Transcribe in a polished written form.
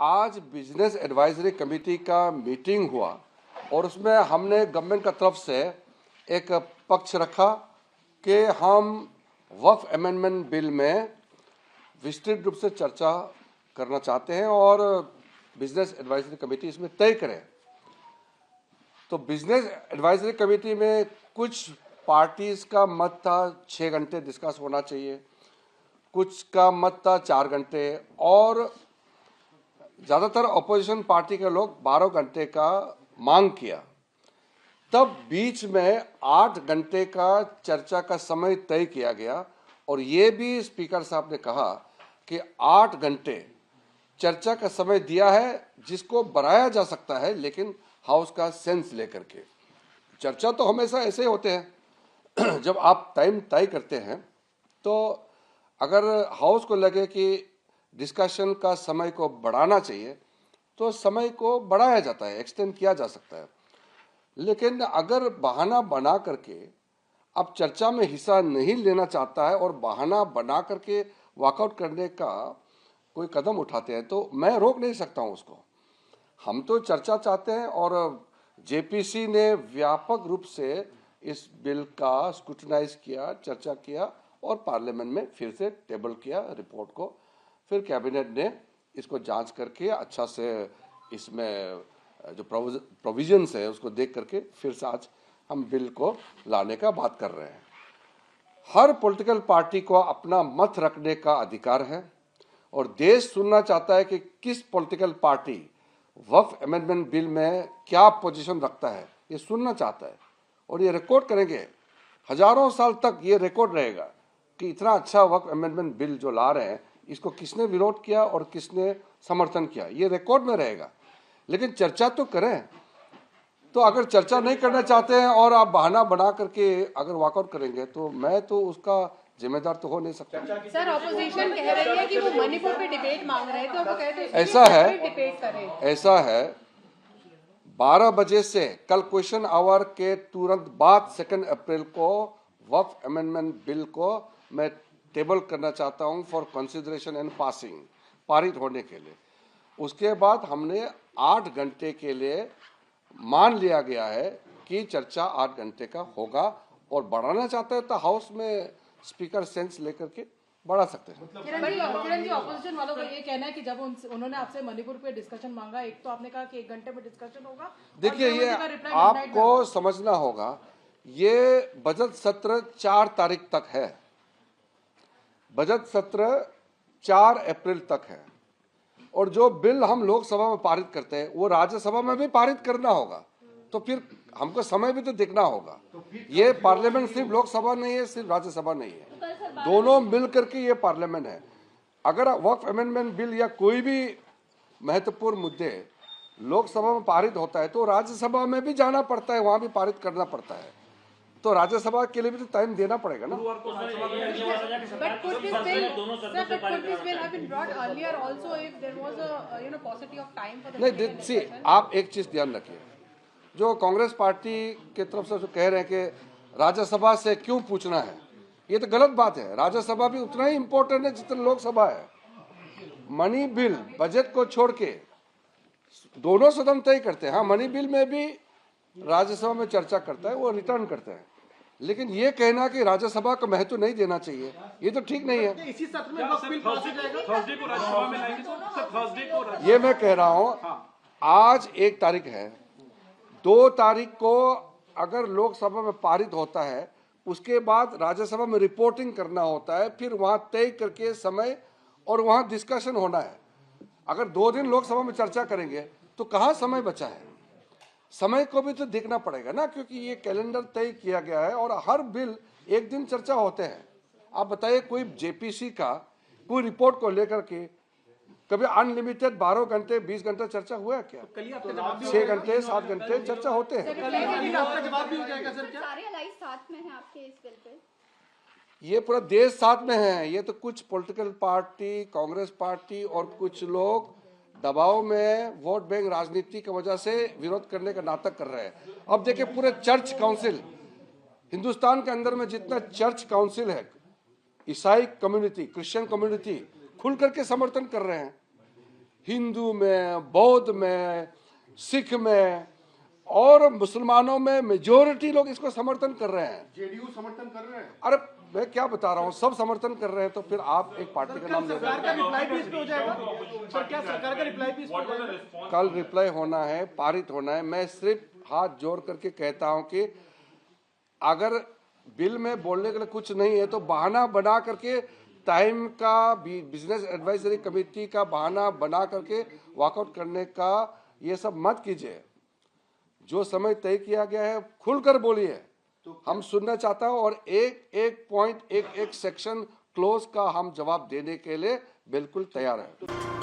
आज business advisory committee का meeting हुआ और उसमें हमने गवर्नमेंट का तरफ से एक पक्ष रखा कि हम वक्फ अमेंडमेंट बिल में विस्तृत रूप से चर्चा करना चाहते हैं और बिजनेस एडवाइजरी कमेटी इसमें तय करे। तो बिजनेस एडवाइजरी कमेटी में कुछ पार्टीज का मत था 6 घंटे डिस्कस होना चाहिए, कुछ का मत था 4 घंटे और ज़्यादातर अपोजिशन पार्टी के लोग 12 घंटे का मांग किया। तब बीच में 8 घंटे का चर्चा का समय तय किया गया और ये भी स्पीकर साहब ने कहा कि 8 घंटे चर्चा का समय दिया है जिसको बढ़ाया जा सकता है, लेकिन हाउस का सेंस लेकर के। चर्चा तो हमेशा ऐसे होते हैं जब आप टाइम तय करते हैं तो अगर हाउस को लगे कि डिस्कशन का समय को बढ़ाना चाहिए तो समय को बढ़ाया जाता है, एक्सटेंड किया जा सकता है। लेकिन अगर बहाना बना करके अब चर्चा में हिस्सा नहीं लेना चाहता है और बहाना बना करके वॉकआउट करने का कोई कदम उठाते हैं तो मैं रोक नहीं सकता हूं उसको। हम तो चर्चा चाहते हैं और जेपीसी ने व्यापक रूप से इस बिल का स्क्रूटनाइज किया, चर्चा किया और पार्लियामेंट में फिर से टेबल किया रिपोर्ट को। फिर कैबिनेट ने इसको जांच करके अच्छा से इसमें जो प्रोविजंस है उसको देख करके फिर से आज हम बिल को लाने का बात कर रहे हैं। हर पॉलिटिकल पार्टी को अपना मत रखने का अधिकार है और देश सुनना चाहता है कि किस पॉलिटिकल पार्टी वक्फ अमेंडमेंट बिल में क्या पोजीशन रखता है, ये सुनना चाहता है और ये रिकॉर्ड करेंगे। हजारों साल तक ये रिकॉर्ड रहेगा कि इतना अच्छा वक्फ अमेंडमेंट बिल जो ला रहे हैं इसको किसने विरोध किया और किसने समर्थन किया, ये रिकॉर्ड में रहेगा। लेकिन चर्चा तो करें। तो अगर चर्चा नहीं करना चाहते हैं और आप बहाना बना करके अगर वॉकआउट करेंगे तो मैं तो उसका जिम्मेदार तो हो नहीं सकता। सर ऑपोजिशन कह रही है कि वो मणिपुर पे डिबेट मांग रहे हैं, तो वो कहते हैं ऐसा है 12 बजे से कल क्वेश्चन आवर के तुरंत बाद 2 अप्रैल को वक्फ अमेंडमेंट बिल को मैं टेबल करना चाहता हूं फॉर कंसिडरेशन एंड पासिंग, पारित होने के लिए। उसके बाद हमने 8 घंटे के लिए मान लिया गया है कि चर्चा 8 घंटे का होगा और बढ़ाना चाहता है तो हाउस में स्पीकर सेंस लेकर के बढ़ा सकते हैं। किरण जी, ऑपोजिशन वालों का ये कहना है कि जब उन्होंने आपसे मणिपुर पे डिस्कशन मांगा, एक तो आपने कहा कि 1 घंटे में डिस्कशन होगा। देखिए ये आपको समझना होगा, ये बजट सत्र 4 तारीख तक है, बजट सत्र 4 अप्रैल तक है और जो बिल हम लोकसभा में पारित करते हैं वो राज्यसभा में भी पारित करना होगा। तो फिर हमको समय भी तो देखना होगा। ये पार्लियामेंट सिर्फ लोकसभा नहीं है, सिर्फ राज्यसभा नहीं है, दोनों मिल करके ये पार्लियामेंट है। अगर वक्फ अमेंडमेंट बिल या कोई भी महत्वपूर्ण मुद्दे लोकसभा में पारित होता है तो राज्यसभा में भी जाना पड़ता है, वहां भी पारित करना पड़ता है। तो राज्यसभा के लिए भी तो टाइम देना पड़ेगा ना। नहीं, सी आप एक चीज ध्यान रखिए, जो कांग्रेस पार्टी के तरफ से जो कह रहे हैं कि राज्यसभा से क्यों पूछना है, ये तो गलत बात है। राज्यसभा भी उतना ही इम्पोर्टेंट है जितना लोकसभा है। मनी बिल बजट को छोड़ के दोनों सदन तय करते हैं। हाँ, मनी बिल में भी राज्यसभा में चर्चा करता है, वो रिटर्न करते हैं। लेकिन ये कहना कि राज्यसभा को महत्व नहीं देना चाहिए, ये तो ठीक नहीं है। इसी सत्र में वक्त बिल पास हो जाएगा, थर्सडे को राज्यसभा में लाएंगे तो थर्सडे को ये मैं कह रहा हूं। आज 1 तारीख है, 2 तारीख को अगर लोकसभा में पारित होता है उसके बाद राज्यसभा में रिपोर्टिंग करना होता है, फिर वहां तय करके समय और वहां डिस्कशन होना है। अगर 2 दिन लोकसभा में चर्चा करेंगे तो कहां समय बचा है? समय को भी तो देखना पड़ेगा ना, क्योंकि ये कैलेंडर तय किया गया है और हर बिल 1 दिन चर्चा होते हैं। आप बताइए कोई जेपीसी का कोई रिपोर्ट को लेकर के कभी अनलिमिटेड 12 घंटे 20 घंटे चर्चा हुआ है क्या? 6 घंटे 7 घंटे चर्चा होते हैं। ये पूरा देश साथ में है। ये तो कुछ पॉलिटिकल पार्टी, कांग्रेस पार्टी और कुछ लोग दबाव में वोट बैंक राजनीति की वजह से विरोध करने का नाटक कर रहे हैं। अब देखिए पूरे चर्च काउंसिल, हिंदुस्तान के अंदर में जितना चर्च काउंसिल है, ईसाई कम्युनिटी, क्रिश्चियन कम्युनिटी खुल करके समर्थन कर रहे हैं। हिंदू में, बौद्ध में, सिख में और मुसलमानों में मेजोरिटी लोग इसको समर्थन कर रहे हैं। जेडीयू समर्थन कर रहे हैं। अरे मैं क्या बता रहा हूँ, सब समर्थन कर रहे हैं, तो फिर आप एक पार्टी का नाम ले रहे सरकार का रिप्लाई भी इस पे हो जाएगा सर? क्या सरकार का रिप्लाई भी इस पे हो जाएगा? हैं। कल रिप्लाई होना है, पारित होना है। मैं सिर्फ हाथ जोड़ करके कहता हूँ कि अगर बिल में बोलने के लिए कुछ नहीं है तो बहाना बना करके टाइम का बिजनेस एडवाइजरी कमेटी का बहाना बना करके वॉकआउट करने का ये सब मत कीजिए। जो समय तय किया गया है खुलकर बोलिए, हम सुनना चाहता हूं, और एक एक पॉइंट, एक एक सेक्शन क्लोज का हम जवाब देने के लिए बिल्कुल तैयार हैं।